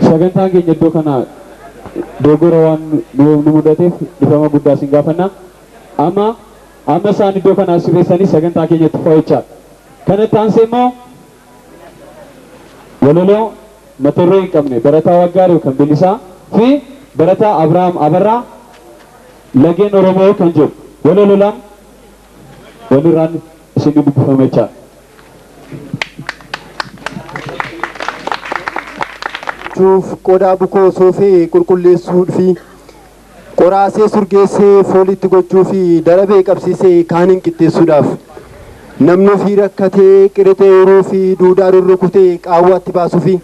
sagantaan keenya iddoo kana dogora waan nu mudateef dhifama guddaa sin gaafanna. Amma isaan iddoo kana sirreessanii sagantaa keenyatti fa'achaa. Kanatti aansee immoo waloloo mata duree hin qabne barataa Waggaarii kan Bilisaa fi barataa Abrahaam Abarraa Lageen Oromoo kan jedhu walololaan walirraan isin dubbifamechaa. Qodaa bukoosoo fi qulqulleessuu fi qoraasee surgeessee foolitti gochuu fi darabee qabsiisee kaaniin qixxeessuudhaaf namni ofii rakkatee qiritee yeroo fi duudaa rurrukutee qaawwaatti baasuu fi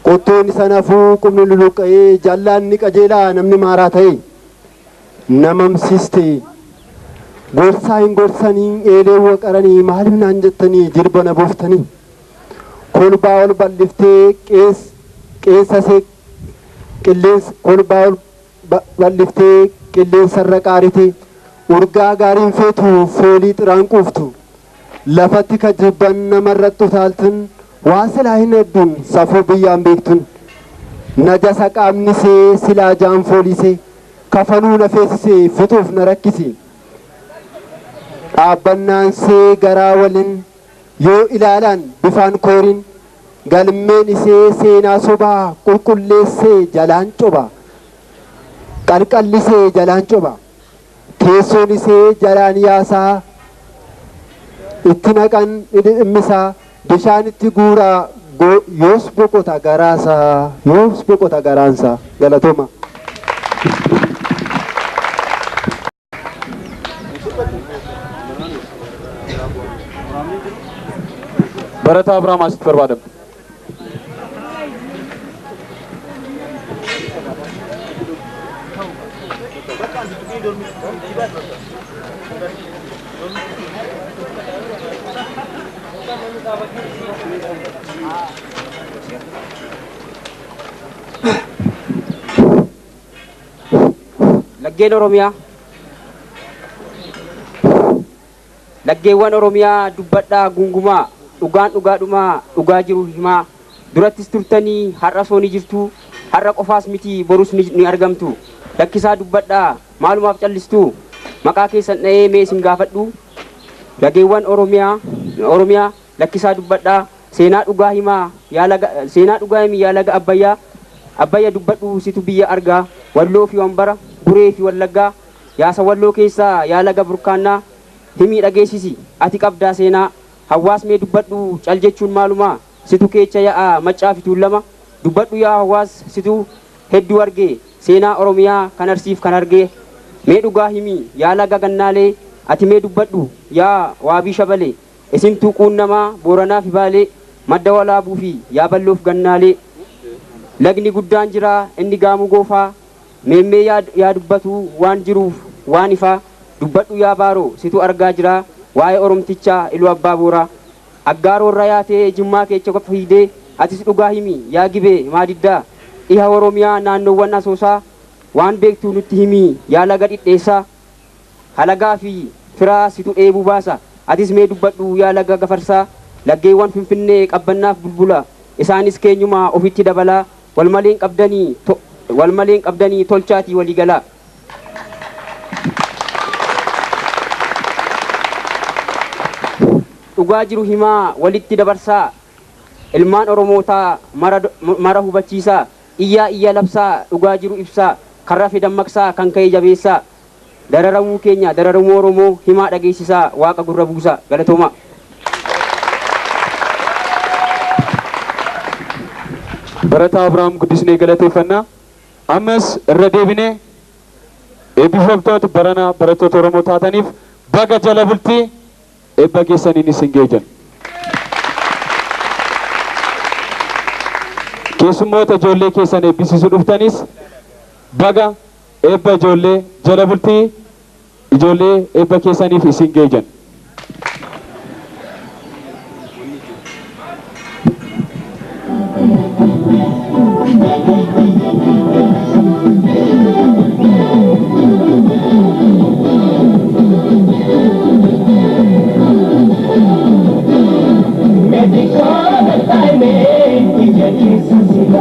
qottoon isa nafuu qubni luluqqa'ee jallaanni qajeelaa namni maaraa ta'e namamsiiste gorsaa hin gorsanii eelee waqaranii maaliif naan jettanii jirba na booftanii kolbaa ol bal'iftee qeessasee qilleensa kolbaa ol bal'iftee qilleensarra qaarite urgaa gaariin feetu foolii xiraan quuftu lafatti ka jibban namarratti utaaltun waan silaa hin hedduun safuu biyyaan beektun najasa qaamnisee silaa jaan foolisee kafaluu na feesisee fixuuf na rakkise dhaabbannaansee garaa waliin yoo ilaalaan bifaan kooriin galmeen isee seenaa sobaa qulqulleessee jalaan coba qalqallisee jalaan coba teessoon isee jalaan yaasaa itti naqan dhimmisaa bishaan itti guuraa yoos boqota garaansaa galatooma. Barataa Abrahaam asitti barbaadama. Laggeen Oromiyaa laggeewwan Oromiyaa dubbadhaa gungumaa dhugaan dhugaadhumaa dhugaa jiru himaa durattis turtanii har'a soonii jirtu har'a qofaas miti borus ni argamtu lakkisaa dubbadhaa maalumaaf callistu maqaa keessan dha'ee mee isin gaafadhu laggeewwan Oromiyaa lakkisaa dubbadhaa seenaa dhugaa himaa seenaa dhugaa himi yaa laga Abbayyaa dubbadhu situ biyya argaa Walloo fi Wambara Buree fi Wallaggaa yaasa Walloo keessaa yaa laga Burkaannaa himii dhageessisi ati qabdaa seenaa hawaas mee dubbadhu cal jechuun maalumaa situ keecha yaa'aa maccaa fi tuulama dubbadhu yaa hawaas situ hedduu argee seenaa Oromiyaa kan arsiif kan argee mee dhugaa himii yaa laga Gannaalee ati mee dubbadhu yaa Waabii Shabalee isintuu quunnamaa Booranaa fi Baalee madda Walaabuu fi yaa Balloof Gannaalee lagni guddaan jira inni Gaamuu Goofaa meemmee yaa dubbatu waan jiruuf waan ifaa dubbadhu yaa Baaroo situ argaa jira waa'ee Oromtichaa Iluu Abbaa Booraa Aggaaroorra yaatee Jimmaa keecha qofa fiidee atis dhugaa himi yaa Gibee Maadiddaa dhiha Oromiyaa naannoowwan Asoosaa waan beektuu nutti himi yaa laga Dhidheessaa halagaa fi firaa situ dheebuu baasa atis mee dubbadhu yaa laga Gafarsaa laggeewwan Finfinnee qabbannaaf bulbula isaanis keenyumaa ofitti dabalaa walmaleen qabdanii tolchaatii walii galaa. Dhugaa jiru himaa walitti dabarsaa ilmaan Oromootaa mara hubachiisaa iyyaa labsaa dhugaa jiru ibsaa kan rafe dammaqsaa kan ka'e jabeessaa dararamuu keenya dararamuu Oromoo himaa dhageessisaa waaqa gurra buusaa galatooma. Barataa Abrahaam guddisnee galateeffannaa ammas irra deebinee eebbifamtoota barana barattoota Oromoo taataniif baga jala bultii eebba keessaniin isin geejan. Keessummoota ijoollee keessan eebbisiisuu dhuftanis baga eebba ijoollee jala bultii ijoollee eebba keessaniif isin geejan. Medical timing, we get Jesus in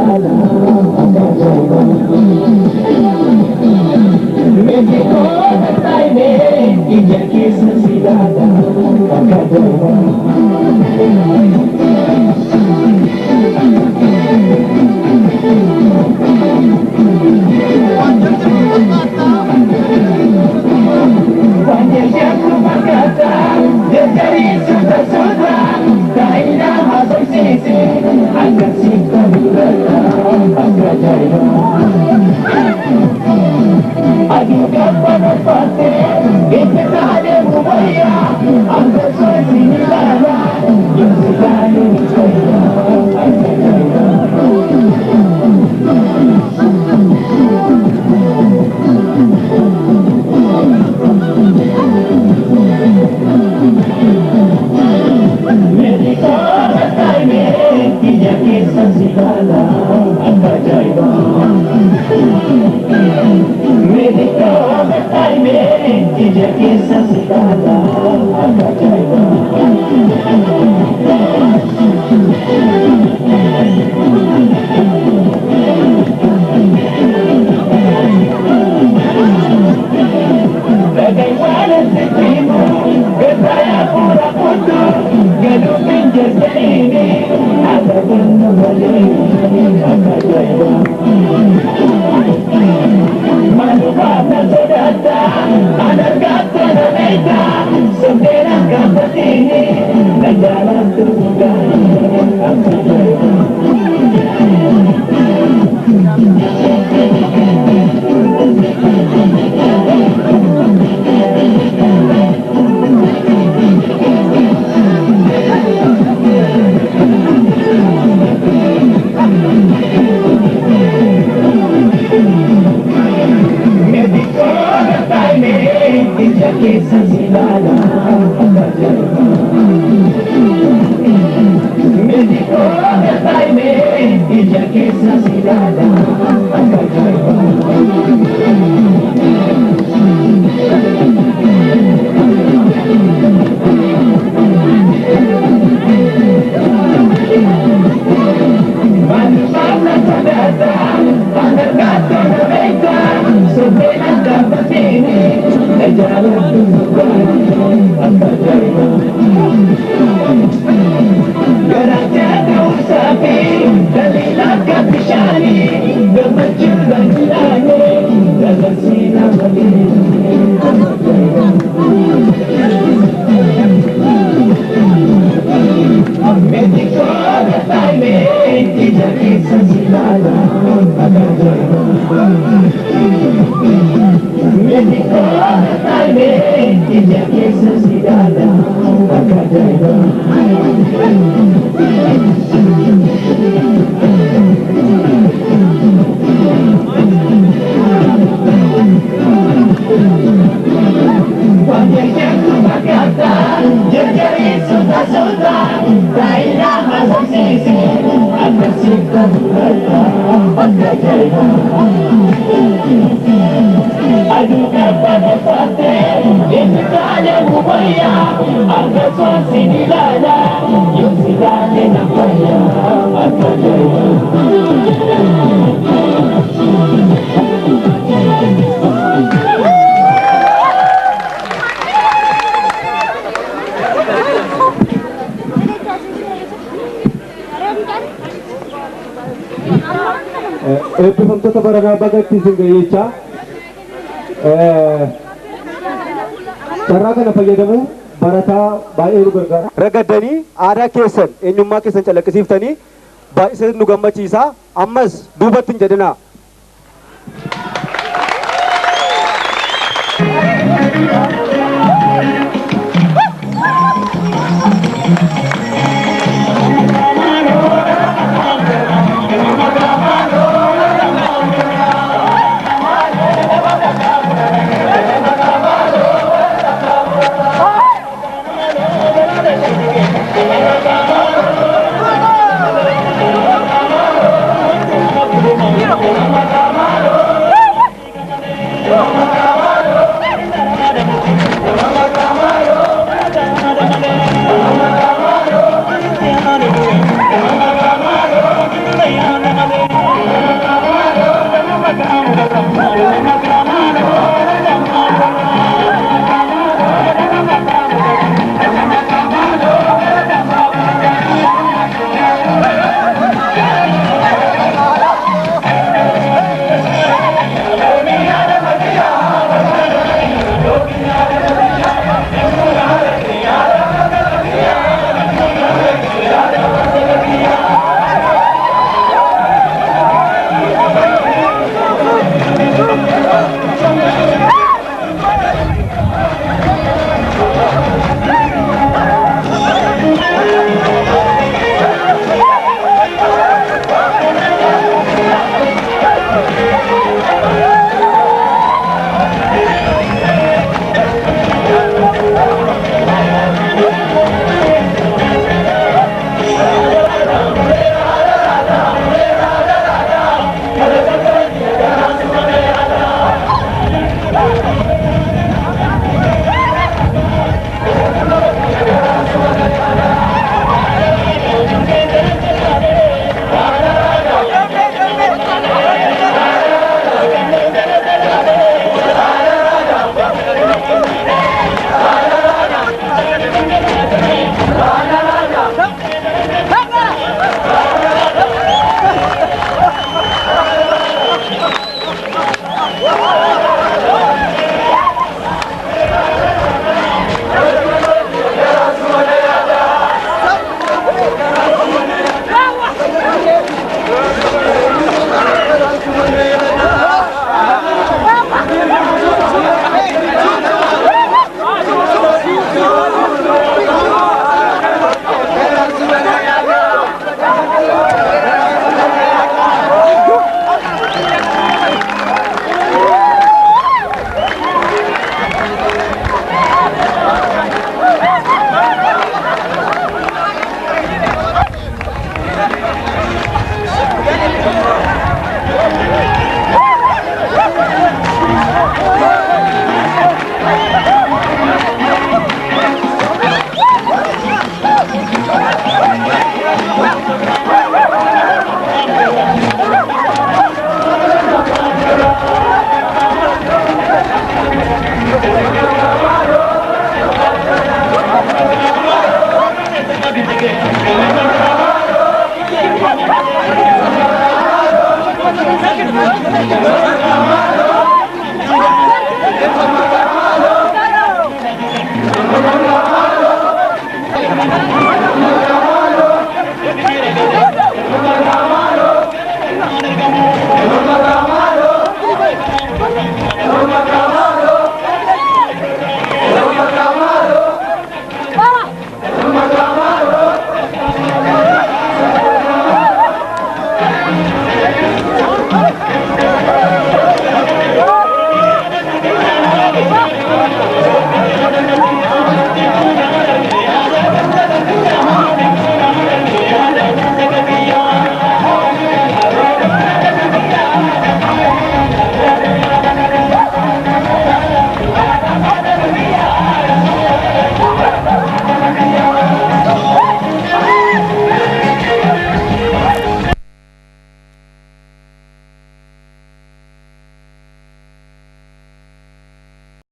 eebbifamtoota baranaa bagatti isin ga'eechaa carraa kana fayyadamu barataa baay'ee nu gargaara. Ragaddanii aadaa keessan eenyummaa keessan calaqqisiiftanii baay'isee nu gammachiisa. Ammas duubatti hin jedhinaa. Thank you.